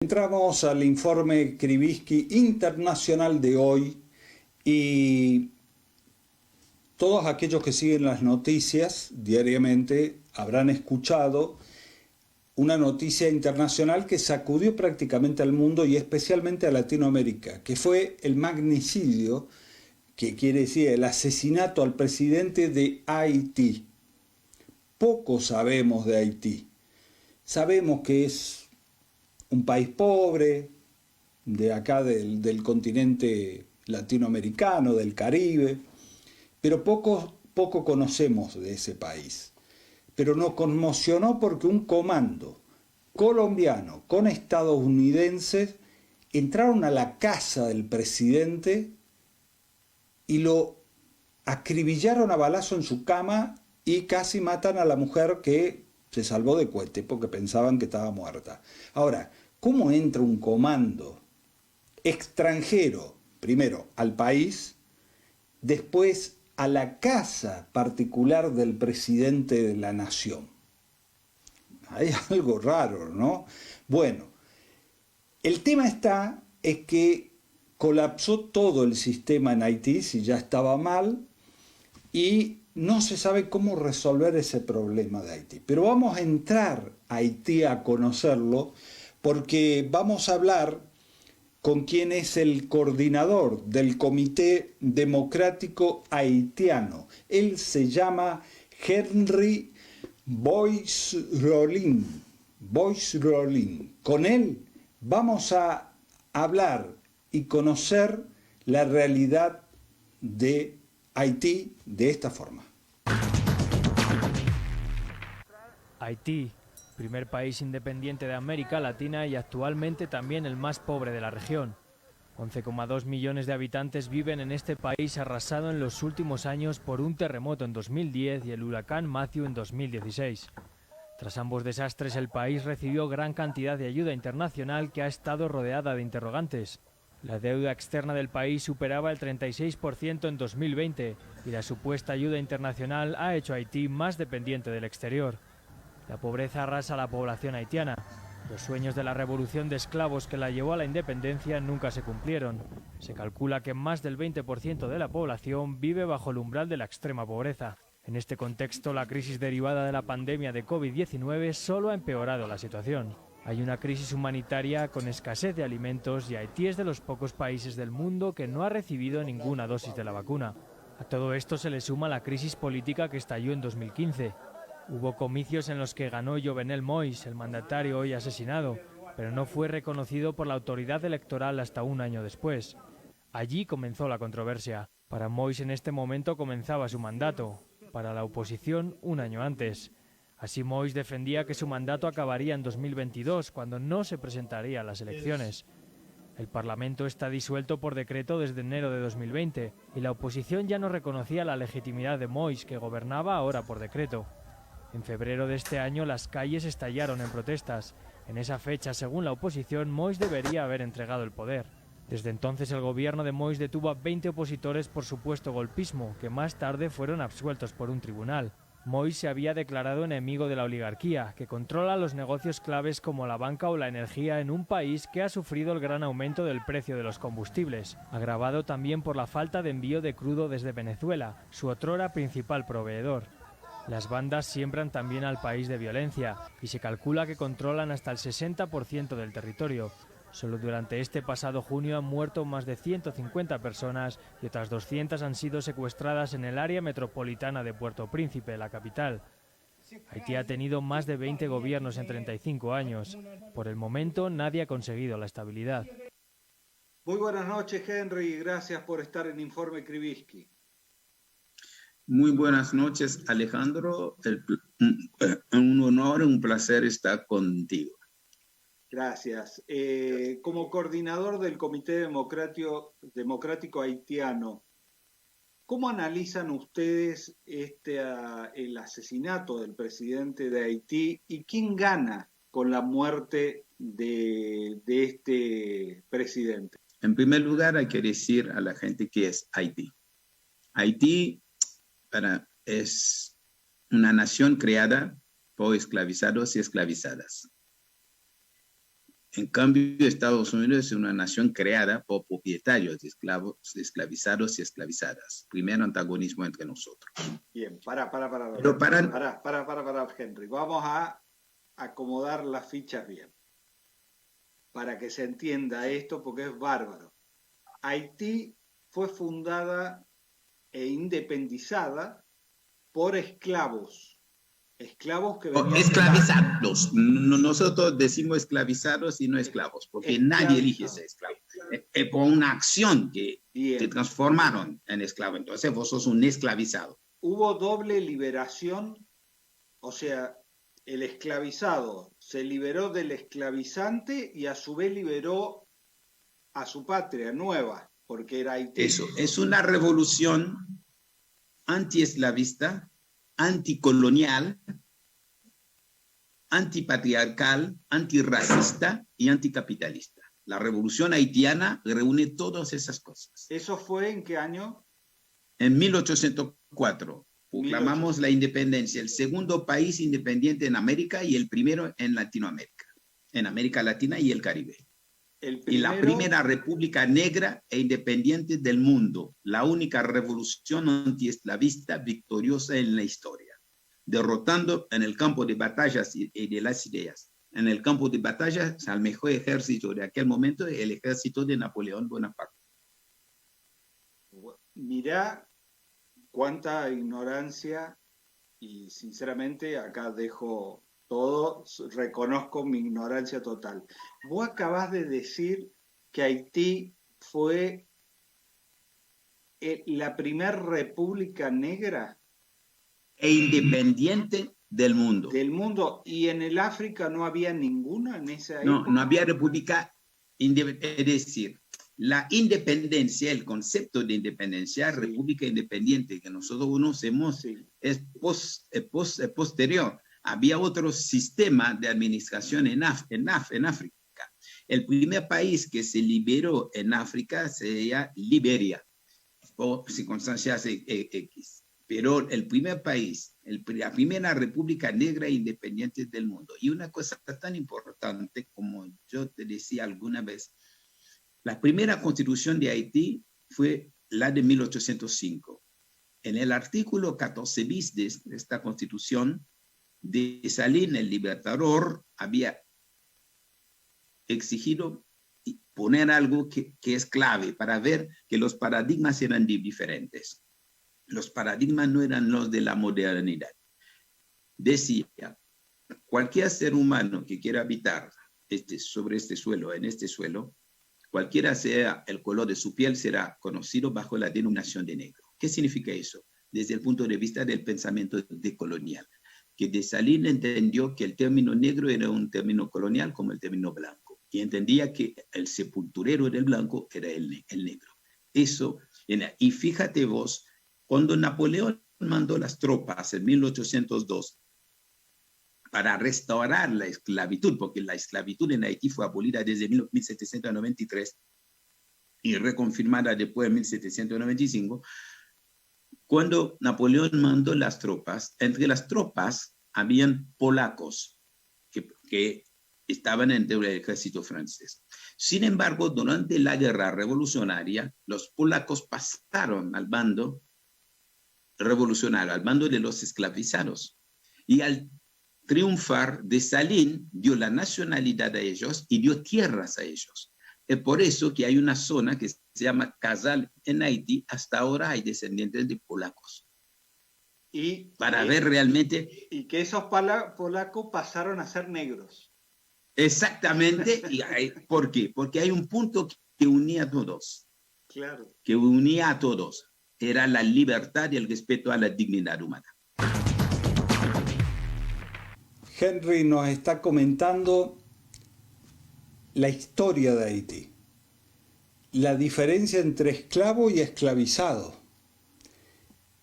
Entramos al informe Krivitsky internacional de hoy y todos aquellos que siguen las noticias diariamente habrán escuchado una noticia internacional que sacudió prácticamente al mundo y especialmente a Latinoamérica, que fue el magnicidio, que quiere decir el asesinato al presidente de Haití. Poco sabemos de Haití. Sabemos que es un país pobre, de acá del continente latinoamericano, del Caribe, pero poco conocemos de ese país. Pero nos conmocionó porque un comando colombiano con estadounidenses entraron a la casa del presidente y lo acribillaron a balazo en su cama y casi matan a la mujer que se salvó de cohete porque pensaban que estaba muerta. Ahora, ¿cómo entra un comando extranjero, primero al país, después a la casa particular del presidente de la nación? Hay algo raro, ¿no? Bueno, el tema es que colapsó todo el sistema en Haití, si ya estaba mal, y no se sabe cómo resolver ese problema de Haití. Pero vamos a entrar a Haití a conocerlo porque vamos a hablar con quien es el coordinador del Comité Democrático Haitiano. Él se llama Henry Boisrolin. Con él vamos a hablar y conocer la realidad de Haití de esta forma. Haití, primer país independiente de América Latina y actualmente también el más pobre de la región. 11,2 millones de habitantes viven en este país arrasado en los últimos años por un terremoto en 2010 y el huracán Matthew en 2016. Tras ambos desastres, el país recibió gran cantidad de ayuda internacional que ha estado rodeada de interrogantes. La deuda externa del país superaba el 36% en 2020 y la supuesta ayuda internacional ha hecho a Haití más dependiente del exterior. La pobreza arrasa a la población haitiana. Los sueños de la revolución de esclavos que la llevó a la independencia nunca se cumplieron. Se calcula que más del 20% de la población vive bajo el umbral de la extrema pobreza. En este contexto, la crisis derivada de la pandemia de COVID-19 solo ha empeorado la situación. Hay una crisis humanitaria con escasez de alimentos y Haití es de los pocos países del mundo que no ha recibido ninguna dosis de la vacuna. A todo esto se le suma la crisis política que estalló en 2015. Hubo comicios en los que ganó Jovenel Moïse, el mandatario hoy asesinado, pero no fue reconocido por la autoridad electoral hasta un año después. Allí comenzó la controversia. Para Moïse en este momento comenzaba su mandato, para la oposición un año antes. Así Moïse defendía que su mandato acabaría en 2022, cuando no se presentaría a las elecciones. El Parlamento está disuelto por decreto desde enero de 2020 y la oposición ya no reconocía la legitimidad de Moïse, que gobernaba ahora por decreto. En febrero de este año las calles estallaron en protestas. En esa fecha, según la oposición, Moïse debería haber entregado el poder. Desde entonces el gobierno de Moïse detuvo a 20 opositores por supuesto golpismo, que más tarde fueron absueltos por un tribunal. Moïse se había declarado enemigo de la oligarquía, que controla los negocios claves como la banca o la energía en un país que ha sufrido el gran aumento del precio de los combustibles, agravado también por la falta de envío de crudo desde Venezuela, su otrora principal proveedor. Las bandas siembran también al país de violencia y se calcula que controlan hasta el 60% del territorio. Solo durante este pasado junio han muerto más de 150 personas y otras 200 han sido secuestradas en el área metropolitana de Puerto Príncipe, la capital. Haití ha tenido más de 20 gobiernos en 35 años. Por el momento nadie ha conseguido la estabilidad. Muy buenas noches, Henry, gracias por estar en Informe Krivitsky. Muy buenas noches, Alejandro. Un honor, un placer estar contigo. Gracias. Como coordinador del Comité Democrático Haitiano, ¿cómo analizan ustedes el asesinato del presidente de Haití y quién gana con la muerte de este presidente? En primer lugar, hay que decir a la gente qué es Haití. Haití es una nación creada por esclavizados y esclavizadas. En cambio, Estados Unidos es una nación creada por propietarios de esclavos, de esclavizados y esclavizadas. Primer antagonismo entre nosotros. Bien, para, Pero para... Henry. Vamos a acomodar las fichas bien, para que se entienda esto, porque es bárbaro. Haití fue fundada e independizada por esclavos que venían esclavizados. Nosotros decimos esclavizados y no esclavos, porque nadie elige ser esclavo. Es por una acción que te transformaron en esclavo. Entonces vos sos un esclavizado. Hubo doble liberación, o sea, el esclavizado se liberó del esclavizante y a su vez liberó a su patria nueva, porque era Haití. Eso, es una revolución antiesclavista, anticolonial, antipatriarcal, antirracista y anticapitalista. La revolución haitiana reúne todas esas cosas. ¿Eso fue en qué año? En 1804 proclamamos la independencia, el segundo país independiente en América y el primero en Latinoamérica, en América Latina y el Caribe. Y la primera república negra e independiente del mundo, la única revolución antiesclavista victoriosa en la historia, derrotando en el campo de batallas y de las ideas. En el campo de batallas al mejor ejército de aquel momento, el ejército de Napoleón Bonaparte. Mirá cuánta ignorancia, y sinceramente acá dejo todo, reconozco mi ignorancia total. Vos acabás de decir que Haití fue la primera república negra e independiente del mundo. Del mundo. ¿Y en el África no había ninguna en esa época? No había república, es decir, la independencia, el concepto de independencia, sí, república independiente que nosotros conocemos, sí, es posterior. Había otro sistema de administración en África. El primer país que se liberó en África se llama Liberia, por circunstancias X. Pero el primer país, la primera república negra e independiente del mundo. Y una cosa tan importante, como yo te decía alguna vez, la primera constitución de Haití fue la de 1805. En el artículo 14 bis de esta constitución, Dessalines, el libertador, había exigido poner algo que es clave para ver que los paradigmas eran diferentes. Los paradigmas no eran los de la modernidad. Decía, cualquier ser humano que quiera habitar sobre este suelo, en este suelo, cualquiera sea el color de su piel, será conocido bajo la denominación de negro. ¿Qué significa eso? Desde el punto de vista del pensamiento decolonial, que Dessalines entendió que el término negro era un término colonial como el término blanco, y entendía que el sepulturero del blanco era el negro. Eso, y fíjate vos, cuando Napoleón mandó las tropas en 1802 para restaurar la esclavitud, porque la esclavitud en Haití fue abolida desde 1793 y reconfirmada después de 1795, cuando Napoleón mandó las tropas, entre las tropas habían polacos que estaban dentro del ejército francés. Sin embargo, durante la guerra revolucionaria, los polacos pasaron al bando revolucionario, al bando de los esclavizados. Y al triunfar, Dessalines dio la nacionalidad a ellos y dio tierras a ellos. Es por eso que hay una zona que se llama Casal en Haití. Hasta ahora hay descendientes de polacos. Para ver realmente... Y que esos polacos pasaron a ser negros. Exactamente. ¿Por qué? Porque hay un punto que unía a todos. Claro. Que unía a todos. Era la libertad y el respeto a la dignidad humana. Henry nos está comentando la historia de Haití, la diferencia entre esclavo y esclavizado,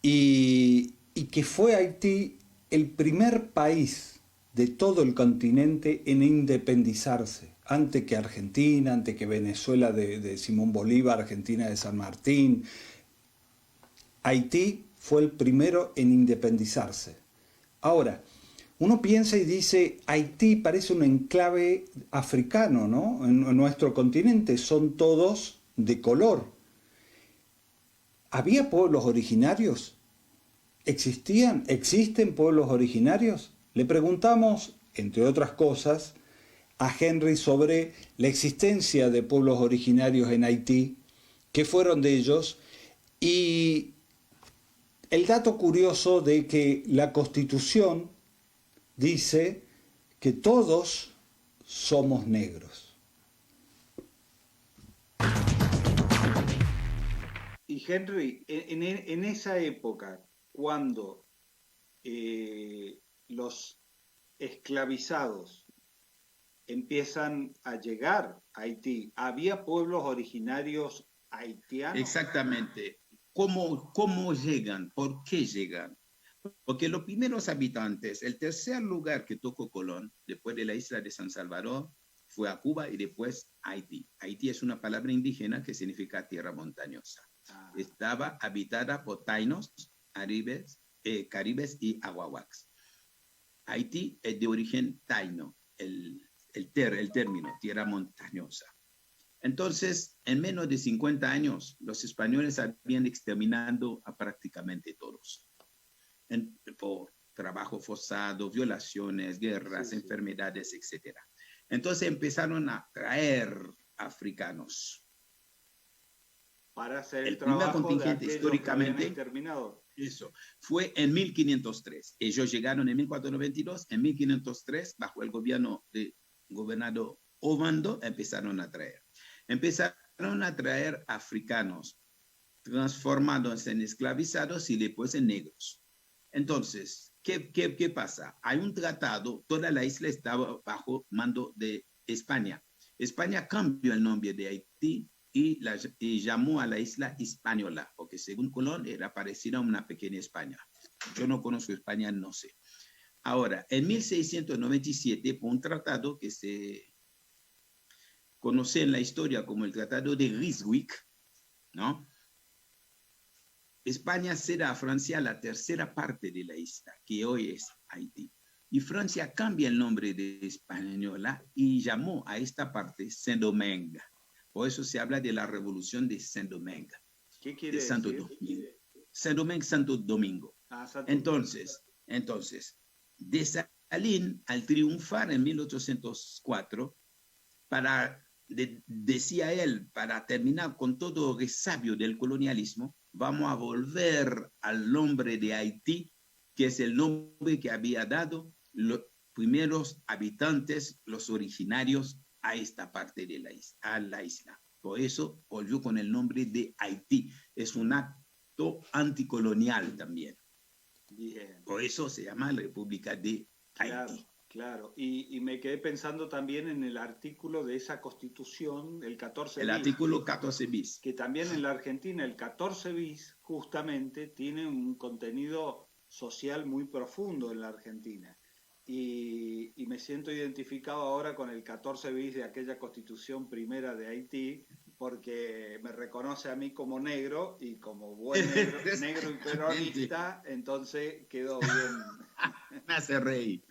y que fue Haití el primer país de todo el continente en independizarse, antes que Argentina, antes que Venezuela de Simón Bolívar, Argentina de San Martín. Haití fue el primero en independizarse. Ahora, uno piensa y dice, Haití parece un enclave africano, ¿no? En nuestro continente son todos de color. ¿Había pueblos originarios? ¿Existen pueblos originarios? Le preguntamos, entre otras cosas, a Henry sobre la existencia de pueblos originarios en Haití, qué fueron de ellos, y el dato curioso de que la Constitución dice que todos somos negros. Y Henry, en esa época, cuando los esclavizados empiezan a llegar a Haití, ¿había pueblos originarios haitianos? Exactamente. ¿Cómo llegan? ¿Por qué llegan? Porque los primeros habitantes, el tercer lugar que tocó Colón, después de la isla de San Salvador, fue a Cuba y después a Haití. Haití es una palabra indígena que significa tierra montañosa. Estaba habitada por tainos, caribes y aguahuacs. Haití es de origen taino, el término, tierra montañosa. Entonces, en menos de 50 años, los españoles habían exterminado a prácticamente todos. Por trabajo forzado, violaciones, guerras, enfermedades, etc. Entonces empezaron a traer africanos. Para hacer el primer contingente históricamente terminado. Eso fue en 1503. Ellos llegaron en 1492. En 1503, bajo el gobierno de gobernador Ovando, empezaron a traer africanos, transformándose en esclavizados y después en negros. Entonces, ¿qué pasa? Hay un tratado, toda la isla estaba bajo mando de España. España cambió el nombre de Haití y llamó a la isla Hispaniola, porque según Colón era parecida a una pequeña España. Yo no conozco España, no sé. Ahora, en 1697, por un tratado que se conoce en la historia como el Tratado de Ryswick, ¿no? España cede a Francia la tercera parte de la isla, que hoy es Haití. Y Francia cambia el nombre de Hispaniola y llamó a esta parte Saint-Domingue. Por eso se habla de la revolución de Saint-Domingue. ¿Qué quiere decir? Saint-Domingue, Santo Domingo. Entonces, Dessalines, al triunfar en 1804, decía él, para terminar con todo resabio del colonialismo, vamos a volver al nombre de Haití, que es el nombre que había dado los primeros habitantes, los originarios, a esta parte de la isla. Por eso volvió con el nombre de Haití. Es un acto anticolonial también. Bien. Por eso se llama República de Haití. Claro. Y me quedé pensando también en el artículo de esa constitución, el 14 bis. El artículo 14 bis. Que también en la Argentina el 14 bis justamente tiene un contenido social muy profundo en la Argentina. Y me siento identificado ahora con el 14 bis de aquella constitución primera de Haití, porque me reconoce a mí como negro y como buen negro y peronista, entonces quedó bien. Me hace reír.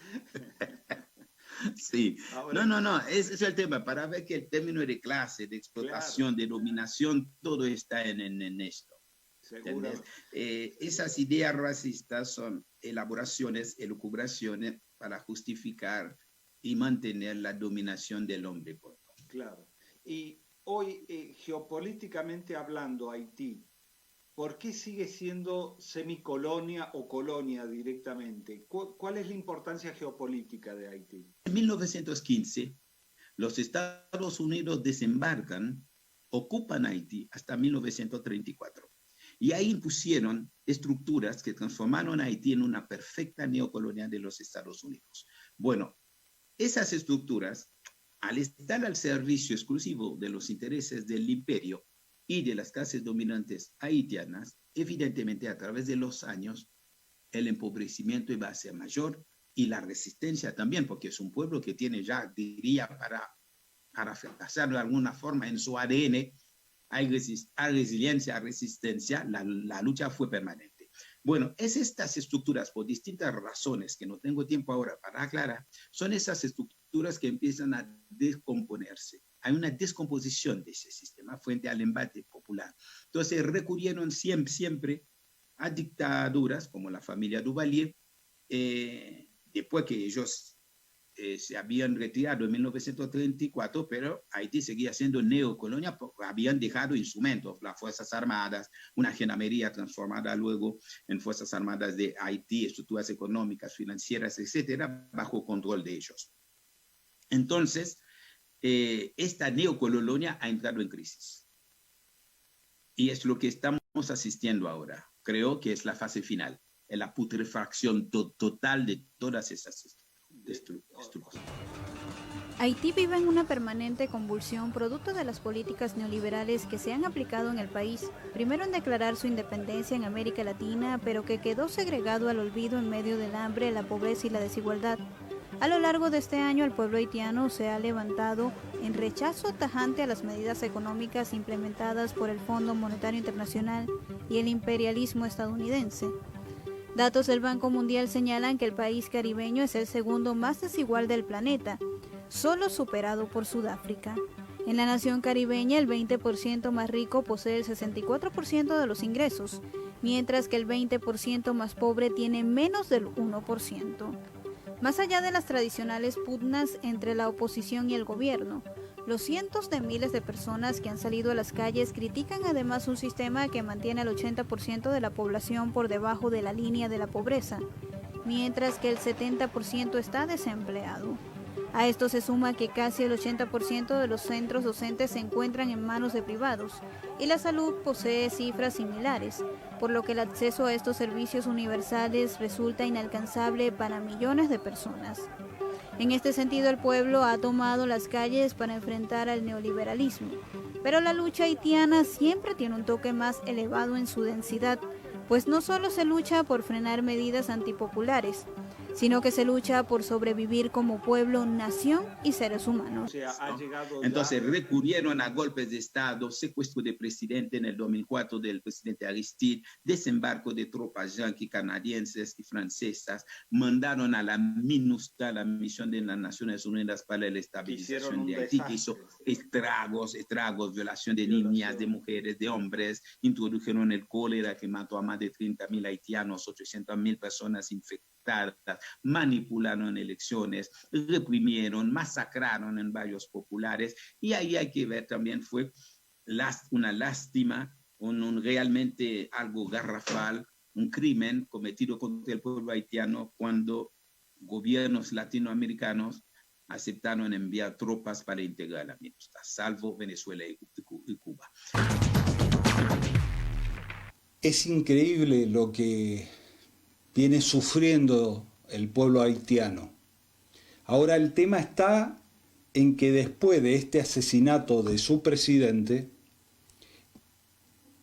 Sí. Ahora, no, ese es el tema, para ver que el término de clase, de explotación, de dominación, todo está en esto. Esas ideas racistas son elaboraciones, elucubraciones para justificar y mantener la dominación del hombre. Claro. Y hoy, geopolíticamente hablando, Haití, ¿por qué sigue siendo semicolonia o colonia directamente? ¿Cuál es la importancia geopolítica de Haití? En 1915, los Estados Unidos desembarcan, ocupan Haití hasta 1934. Y ahí impusieron estructuras que transformaron a Haití en una perfecta neocolonia de los Estados Unidos. Bueno, esas estructuras, al estar al servicio exclusivo de los intereses del imperio y de las clases dominantes haitianas, evidentemente a través de los años el empobrecimiento iba a ser mayor y la resistencia también, porque es un pueblo que tiene ya, diría, para hacerlo de alguna forma en su ADN, hay resiliencia, resistencia, la lucha fue permanente. Bueno, es estas estructuras, por distintas razones que no tengo tiempo ahora para aclarar, son esas estructuras que empiezan a descomponerse. Hay una descomposición de ese sistema frente al embate popular. Entonces recurrieron siempre a dictaduras como la familia Duvalier, después que ellos se habían retirado en 1934, pero Haití seguía siendo neocolonia porque habían dejado instrumentos, las Fuerzas Armadas, una gendarmería transformada luego en Fuerzas Armadas de Haití, estructuras económicas, financieras, etcétera, bajo control de ellos. Entonces, esta neocolonia ha entrado en crisis. Y es lo que estamos asistiendo ahora. Creo que es la fase final, en la putrefacción total de todas esas estructuras. Haití vive en una permanente convulsión producto de las políticas neoliberales que se han aplicado en el país, primero en declarar su independencia en América Latina, pero que quedó segregado al olvido en medio del hambre, la pobreza y la desigualdad. A lo largo de este año, el pueblo haitiano se ha levantado en rechazo tajante a las medidas económicas implementadas por el Fondo Monetario Internacional y el imperialismo estadounidense. Datos del Banco Mundial señalan que el país caribeño es el segundo más desigual del planeta, solo superado por Sudáfrica. En la nación caribeña, el 20% más rico posee el 64% de los ingresos, mientras que el 20% más pobre tiene menos del 1%. Más allá de las tradicionales pugnas entre la oposición y el gobierno, los cientos de miles de personas que han salido a las calles critican además un sistema que mantiene al 80% de la población por debajo de la línea de la pobreza, mientras que el 70% está desempleado. A esto se suma que casi el 80% de los centros docentes se encuentran en manos de privados y la salud posee cifras similares, por lo que el acceso a estos servicios universales resulta inalcanzable para millones de personas. En este sentido, el pueblo ha tomado las calles para enfrentar al neoliberalismo, pero la lucha haitiana siempre tiene un toque más elevado en su densidad, pues no solo se lucha por frenar medidas antipopulares, sino que se lucha por sobrevivir como pueblo, nación y seres humanos. O sea, ha llegado ya... Entonces recurrieron a golpes de Estado, secuestro de presidente en el 2004 del presidente Aristide, desembarco de tropas yanquis, canadienses y francesas, mandaron a la MINUSTA, la Misión de las Naciones Unidas para la Estabilización de Haití, que hizo estragos, violación de niñas, de mujeres, de hombres, introdujeron el cólera que mató a más de 30.000 haitianos, 800.000 personas infectadas, manipularon elecciones, reprimieron, masacraron en barrios populares, y ahí hay que ver también fue una lástima, realmente algo garrafal, un crimen cometido contra el pueblo haitiano cuando gobiernos latinoamericanos aceptaron enviar tropas para integrar la MINUSTA, salvo Venezuela y Cuba. Es increíble lo que viene sufriendo el pueblo haitiano. Ahora el tema está en que después de este asesinato de su presidente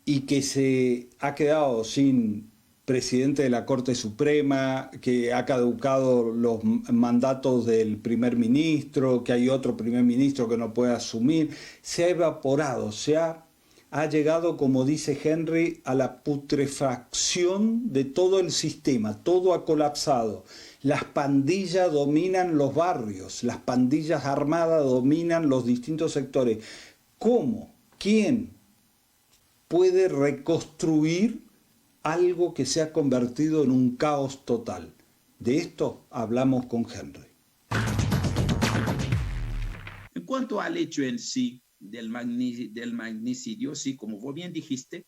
y que se ha quedado sin presidente de la Corte Suprema, que ha caducado los mandatos del primer ministro, que hay otro primer ministro que no puede asumir, se ha evaporado, ha llegado, como dice Henry, a la putrefacción de todo el sistema, todo ha colapsado. Las pandillas dominan los barrios, las pandillas armadas dominan los distintos sectores. ¿Cómo? ¿Quién puede reconstruir algo que se ha convertido en un caos total? De esto hablamos con Henry. En cuanto al hecho en sí, del magnicidio, sí, como vos bien dijiste,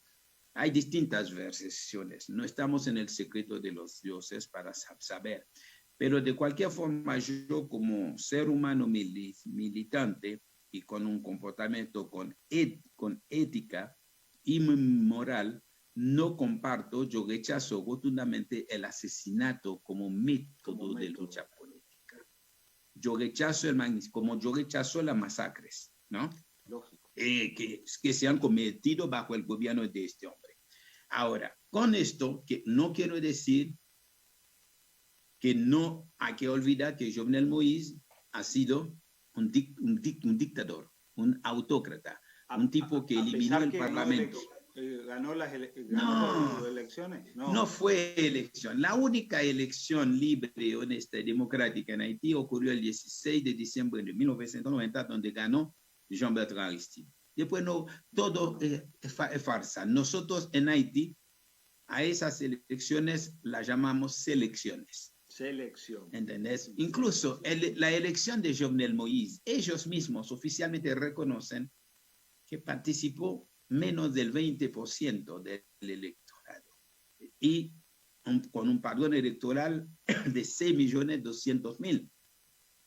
hay distintas versiones. No estamos en el secreto de los dioses para saber, pero de cualquier forma yo como ser humano militante y con un comportamiento con ética y moral, no comparto, yo rechazo rotundamente el asesinato como método de lucha política. Yo rechazo como yo rechazo las masacres, ¿no? Que se han cometido bajo el gobierno de este hombre. Ahora, con esto, que no quiero decir que no hay que olvidar que Jovenel Moïse ha sido un dictador, un autócrata, un tipo que eliminó el Parlamento. ¿Ganó las No. elecciones? No fue elección. La única elección libre, honesta y democrática en Haití ocurrió el 16 de diciembre de 1990, donde ganó Jean-Bertrand Aristide. Después no, todo es farsa. Nosotros en Haití a esas elecciones las llamamos selecciones. Selección. ¿Entendés? Incluso la elección de Jovenel Moïse, ellos mismos oficialmente reconocen que participó menos del 20% del electorado. Y con un padrón electoral de 6.200.000.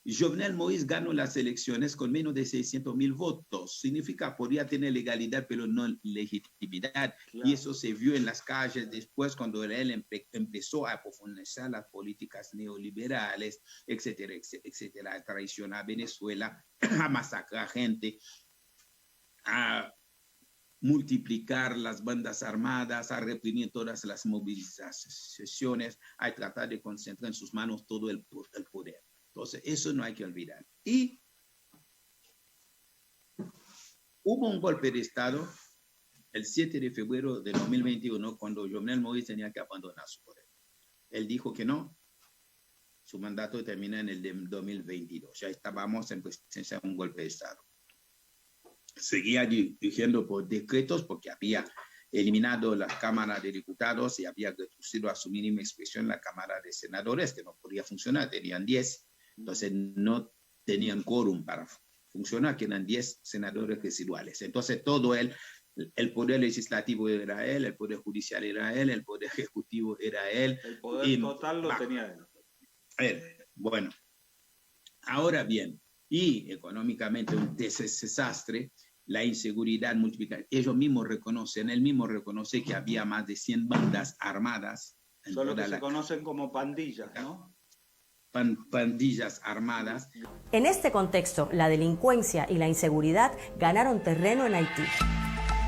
Jovenel Moïse ganó las elecciones con menos de 600.000 votos. Significa, podría tener legalidad, pero no legitimidad. Claro. Y eso se vio en las calles después, cuando él empezó a profundizar las políticas neoliberales, etcétera, etcétera, a traicionar a Venezuela, a masacrar gente, a multiplicar las bandas armadas, a reprimir todas las movilizaciones, a tratar de concentrar en sus manos todo el poder. Entonces, eso no hay que olvidar. Y hubo un golpe de Estado el 7 de febrero de 2021, cuando Jovenel Moïse tenía que abandonar su poder. Él dijo que no. Su mandato termina en el 2022. Ya estábamos en presencia de un golpe de Estado. Seguía dirigiendo por decretos porque había eliminado la Cámara de Diputados y había reducido a su mínima expresión la Cámara de Senadores, que no podía funcionar, tenían 10. Entonces no tenían quórum para funcionar, que eran 10 senadores residuales. Entonces todo el poder legislativo era él, el poder judicial era él, el poder ejecutivo era él. El poder total lo tenía él. Bueno, ahora bien, y económicamente un desastre, la inseguridad multiplicada. Ellos mismos reconocen, él mismo reconoce que había más de 100 bandas armadas. Solo que se conocen como pandillas, ¿no? Pandillas armadas. En este contexto, la delincuencia y la inseguridad ganaron terreno en Haití.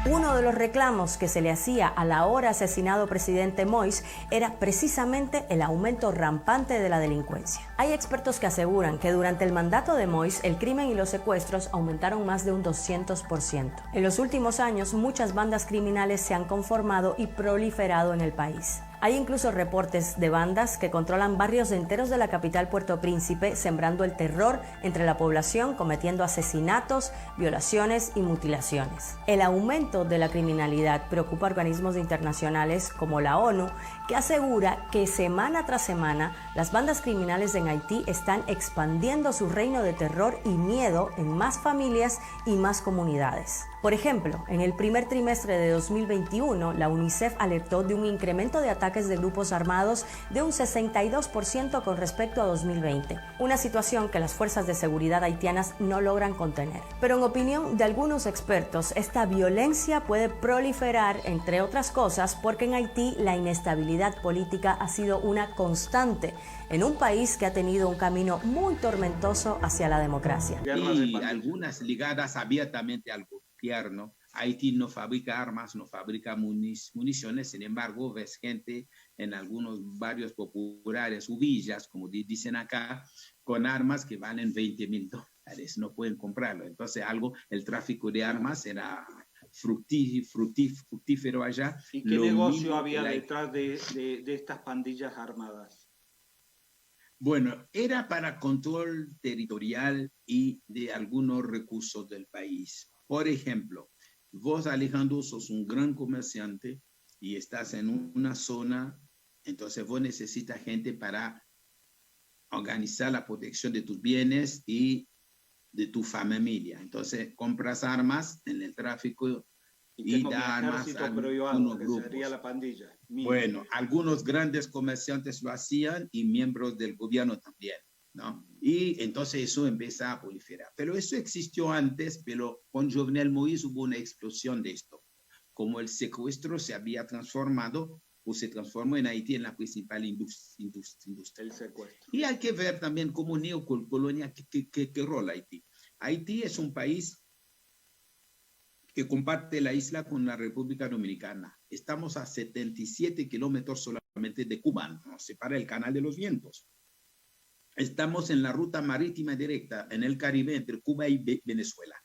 Uno de los reclamos que se le hacía al ahora asesinado presidente Moïse era precisamente el aumento rampante de la delincuencia. Hay expertos que aseguran que durante el mandato de Moïse el crimen y los secuestros aumentaron más de un 200%. En los últimos años, muchas bandas criminales se han conformado y proliferado en el país. Hay incluso reportes de bandas que controlan barrios enteros de la capital Puerto Príncipe, sembrando el terror entre la población, cometiendo asesinatos, violaciones y mutilaciones. El aumento de la criminalidad preocupa a organismos internacionales como la ONU, que asegura que semana tras semana las bandas criminales en Haití están expandiendo su reino de terror y miedo en más familias y más comunidades. Por ejemplo, en el primer trimestre de 2021, la UNICEF alertó de un incremento de ataques de grupos armados de un 62% con respecto a 2020, una situación que las fuerzas de seguridad haitianas no logran contener. Pero en opinión de algunos expertos, esta violencia puede proliferar, entre otras cosas, porque en Haití la inestabilidad política ha sido una constante en un país que ha tenido un camino muy tormentoso hacia la democracia. Y algunas ligadas abiertamente al gobierno. Haití no fabrica armas, no fabrica municiones, sin embargo, ves gente en algunos barrios populares, villas, como dicen acá, con armas que valen $20,000, no pueden comprarlo. Entonces, el tráfico de armas era fructífero allá. ¿Y qué negocio había detrás de estas pandillas armadas? Bueno, era para control territorial y de algunos recursos del país. Por ejemplo, vos, Alejandro, sos un gran comerciante y estás en una zona, entonces vos necesitas gente para organizar la protección de tus bienes y de tu familia. Entonces compras armas en el tráfico y da armas a algunos grupos. Sería la pandilla. Bueno, algunos grandes comerciantes lo hacían y miembros del gobierno también, ¿no? Y entonces eso empieza a proliferar. Pero eso existió antes, pero con Jovenel Moïse hubo una explosión de esto. Como el secuestro se había transformado o se transformó en Haití en la principal industria. El secuestro. Y hay que ver también cómo neocolonia, qué rol Haití. Haití es un país que comparte la isla con la República Dominicana. Estamos a 77 kilómetros solamente de Cuba, nos separa el Canal de los Vientos. Estamos en la ruta marítima directa en el Caribe entre Cuba y Venezuela.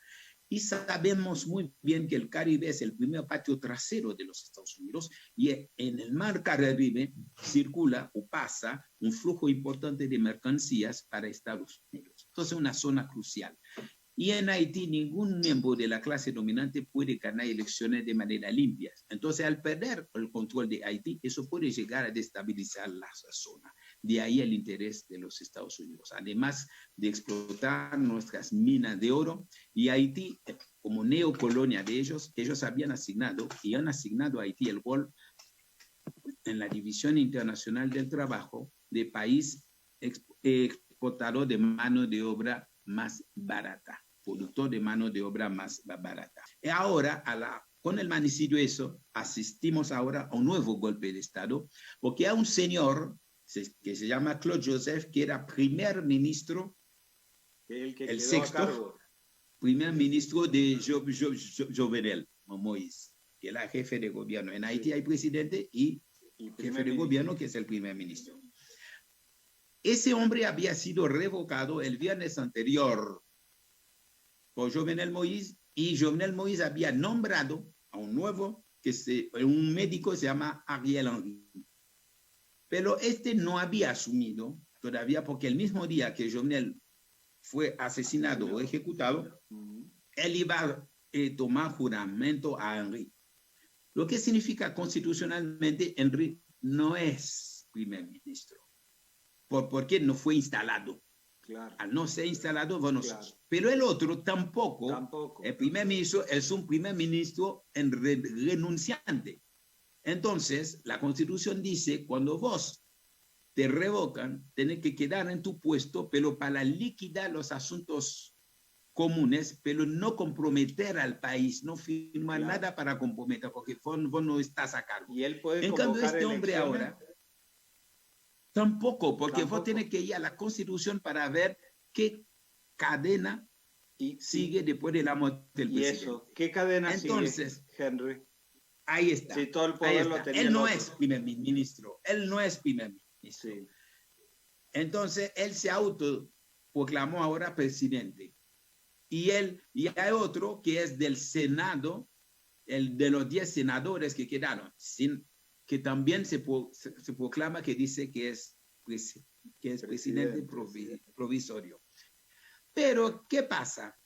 Y sabemos muy bien que el Caribe es el primer patio trasero de los Estados Unidos y en el mar Caribe circula o pasa un flujo importante de mercancías para Estados Unidos. Entonces, una zona crucial. Y en Haití ningún miembro de la clase dominante puede ganar elecciones de manera limpia. Entonces, al perder el control de Haití, eso puede llegar a destabilizar la zona. De ahí el interés de los Estados Unidos. Además de explotar nuestras minas de oro, y Haití, como neocolonia de ellos habían asignado y han asignado a Haití el rol en la División Internacional del Trabajo de país exportador de mano de obra más barata, productor de mano de obra más barata. Y ahora, con el magnicidio eso, asistimos ahora a un nuevo golpe de Estado, porque hay un señor que se llama Claude Joseph, que era primer ministro, el sexto primer ministro de Jovenel Moïse, que era jefe de gobierno. En Haití hay presidente y jefe de gobierno, que es el primer ministro. Ese hombre había sido revocado el viernes anterior por Jovenel Moïse, y Jovenel Moïse había nombrado a un nuevo, un médico que se llama Ariel Henry. Pero este no había asumido todavía, porque el mismo día que Jovenel fue asesinado o ejecutado, él iba a tomar juramento a Henry. Lo que significa constitucionalmente, Henry no es primer ministro, porque no fue instalado. Claro. Al no ser instalado, bueno, claro. Pero el otro tampoco. El primer ministro es un primer ministro renunciante. Entonces, la Constitución dice, cuando vos te revocan, tenés que quedar en tu puesto, pero para liquidar los asuntos comunes, pero no comprometer al país, no firmar nada para comprometer, porque vos no estás a cargo. Y él puede en cambio, este hombre ahora, tampoco, porque vos tenés que ir a la Constitución para ver qué cadena sigue después de la muerte del presidente. ¿Y eso? ¿Qué cadena Entonces, sigue, Henry? Ahí está. Si todo el poder lo tenía. Él no es primer ministro. Él no es primer ministro. Sí. Entonces, él se autoproclamó ahora presidente. Y hay otro que es del Senado, el de los 10 senadores que quedaron, que también se proclama, que dice que es presidente provisorio. Pero, ¿qué pasa?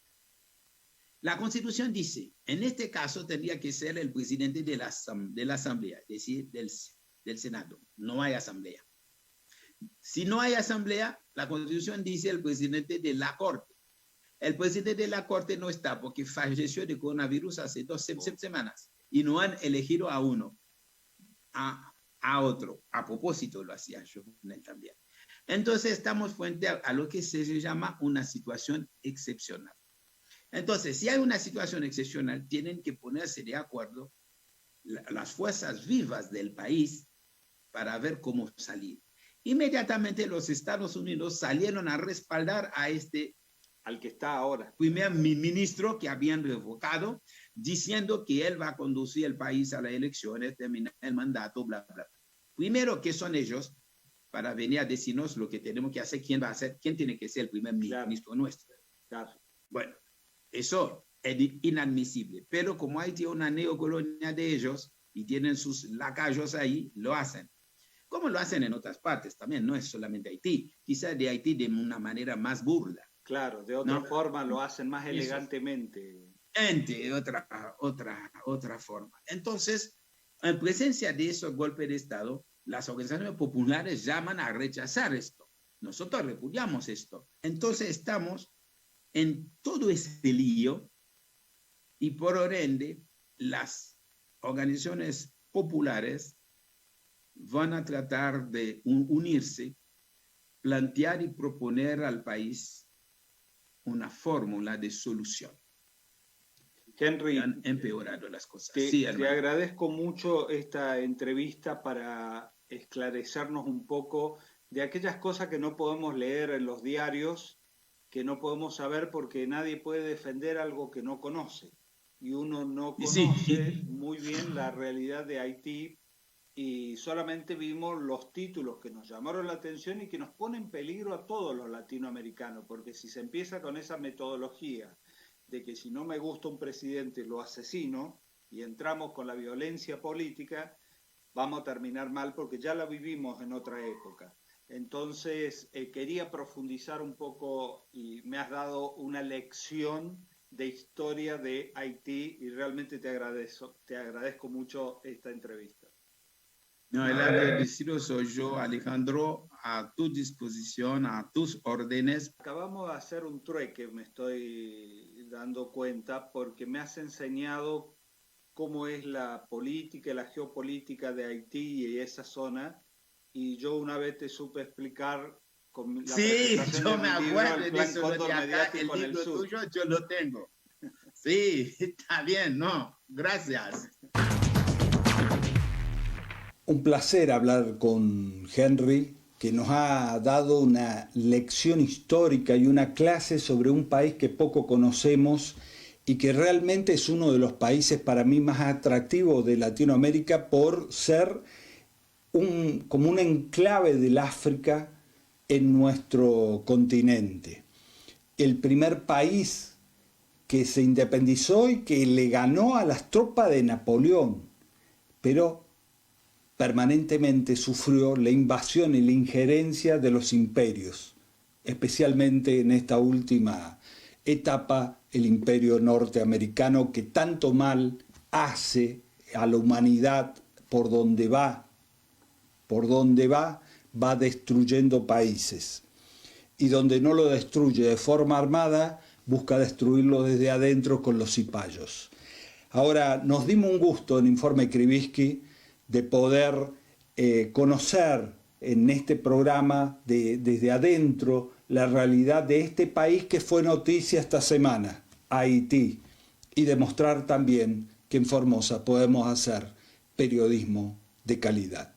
La Constitución dice, en este caso tendría que ser el presidente de la Asamblea, es decir, del Senado. No hay Asamblea. Si no hay Asamblea, la Constitución dice el presidente de la Corte. El presidente de la Corte no está porque falleció de coronavirus hace 2 semanas y no han elegido a uno, a otro. A propósito lo hacía yo también. Entonces estamos frente a lo que se llama una situación excepcional. Entonces, si hay una situación excepcional, tienen que ponerse de acuerdo las fuerzas vivas del país para ver cómo salir. Inmediatamente los Estados Unidos salieron a respaldar a al que está ahora, primer ministro que habían revocado, diciendo que él va a conducir el país a las elecciones, terminar el mandato, bla, bla, bla. Primero, ¿qué son ellos? Para venir a decirnos lo que tenemos que hacer, quién tiene que ser el primer ministro nuestro. Claro. Bueno, eso es inadmisible, pero como Haití es una neocolonia de ellos y tienen sus lacayos ahí, lo hacen. Como lo hacen en otras partes también, no es solamente Haití, quizás de Haití de una manera más burla. Claro, de otra forma lo hacen más elegantemente. De otra forma. Entonces, en presencia de esos golpes de Estado, las organizaciones populares llaman a rechazar esto. Nosotros repudiamos esto. Entonces estamos en todo ese lío y por ende las organizaciones populares van a tratar de unirse, plantear y proponer al país una fórmula de solución. Henry, han empeorado las cosas. Te agradezco mucho esta entrevista para esclarecernos un poco de aquellas cosas que no podemos leer en los diarios, que no podemos saber porque nadie puede defender algo que no conoce. Y uno no conoce muy bien la realidad de Haití y solamente vimos los títulos que nos llamaron la atención y que nos ponen en peligro a todos los latinoamericanos, porque si se empieza con esa metodología de que si no me gusta un presidente lo asesino y entramos con la violencia política, vamos a terminar mal porque ya la vivimos en otra época. Entonces, quería profundizar un poco y me has dado una lección de historia de Haití y realmente te agradezco mucho esta entrevista. No, el agradecido soy yo, Alejandro, a tu disposición, a tus órdenes. Acabamos de hacer un trueque, me estoy dando cuenta, porque me has enseñado cómo es la política y la geopolítica de Haití y esa zona, y yo una vez te supe explicar con la presentación yo de me mi libro, acuerdo El de Plan eso Cóndor de acá, Mediático el en el libro sur. tuyo yo lo tengo. Sí, está bien, no, gracias. Un placer hablar con Henry, que nos ha dado una lección histórica y una clase sobre un país que poco conocemos y que realmente es uno de los países para mí más atractivos de Latinoamérica por ser como un enclave del África en nuestro continente. El primer país que se independizó y que le ganó a las tropas de Napoleón, pero permanentemente sufrió la invasión y la injerencia de los imperios, especialmente en esta última etapa, el imperio norteamericano, que tanto mal hace a la humanidad por donde va, va destruyendo países. Y donde no lo destruye de forma armada, busca destruirlo desde adentro con los cipayos. Ahora, nos dimos un gusto en Informe Krivitsky de poder conocer en este programa desde adentro la realidad de este país que fue noticia esta semana, Haití, y demostrar también que en Formosa podemos hacer periodismo de calidad.